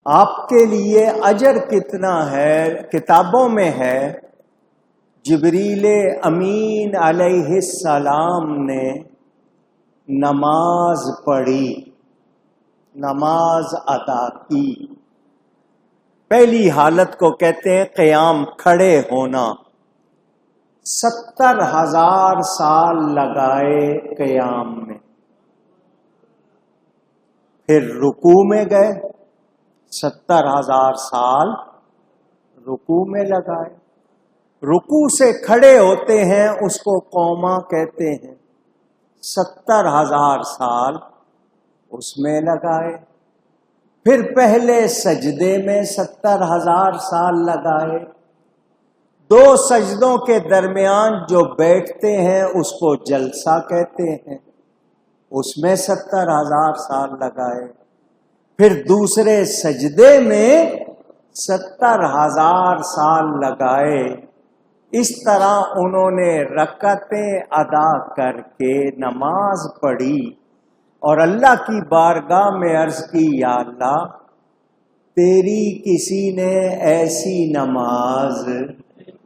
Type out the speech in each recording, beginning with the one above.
آپ کے لیے اجر کتنا ہے کتابوں میں ہے۔ جبریل امین علیہ السلام نے نماز پڑھی، نماز ادا کی۔ پہلی حالت کو کہتے ہیں قیام، کھڑے ہونا۔ 70,000 سال لگائے قیام میں، پھر رکوع میں گئے، 70,000 سال رکوع میں لگائے۔ رکوع سے کھڑے ہوتے ہیں، اس کو قوما کہتے ہیں۔ 70,000 سال اس میں لگائے، پھر پہلے سجدے میں 70,000 سال لگائے۔ 2 سجدوں کے درمیان جو بیٹھتے ہیں اس کو جلسہ کہتے ہیں، اس میں 70,000 سال لگائے۔ پھر دوسرے سجدے میں 70,000 سال لگائے۔ اس طرح انہوں نے رکعتیں ادا کر کے نماز پڑھی اور اللہ کی بارگاہ میں عرض کی، یا اللہ تیری کسی نے ایسی نماز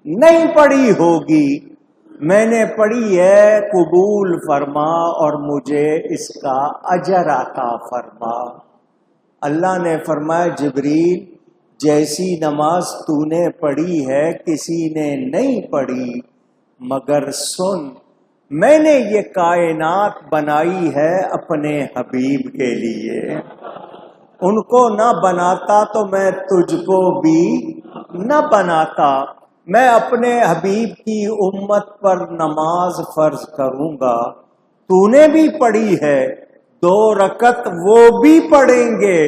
نہیں پڑھی ہوگی، میں نے پڑھی ہے، قبول فرما اور مجھے اس کا اجر عطا فرما۔ اللہ نے فرمایا، جبریل جیسی نماز تو نے پڑھی ہے کسی نے نہیں پڑھی، مگر سن، میں نے یہ کائنات بنائی ہے اپنے حبیب کے لیے، ان کو نہ بناتا تو میں تجھ کو بھی نہ بناتا۔ میں اپنے حبیب کی امت پر نماز فرض کروں گا، تو نے بھی پڑھی ہے، 2 رکعت وہ بھی پڑھیں گے،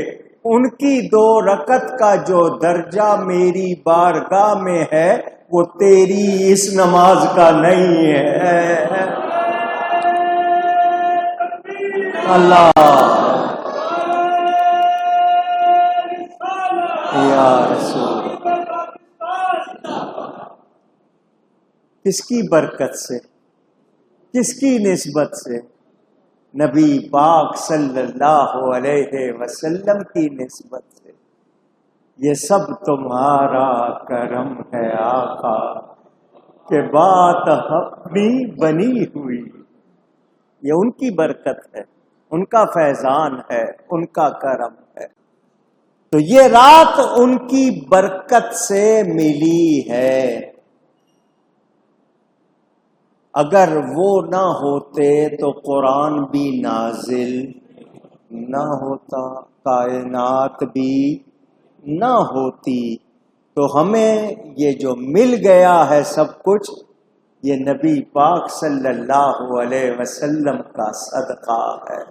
ان کی 2 رکعت کا جو درجہ میری بارگاہ میں ہے وہ تیری اس نماز کا نہیں ہے۔ اللہ یا رسول، کس کی برکت سے، کس کی نسبت سے؟ نبی پاک صلی اللہ علیہ وسلم کی نسبت سے۔ یہ سب تمہارا کرم ہے آقا کہ بات اپنی بنی ہوئی، یہ ان کی برکت ہے، ان کا فیضان ہے، ان کا کرم ہے۔ تو یہ رات ان کی برکت سے ملی ہے۔ اگر وہ نہ ہوتے تو قرآن بھی نازل نہ ہوتا، کائنات بھی نہ ہوتی۔ تو ہمیں یہ جو مل گیا ہے سب کچھ، یہ نبی پاک صلی اللہ علیہ وسلم کا صدقہ ہے۔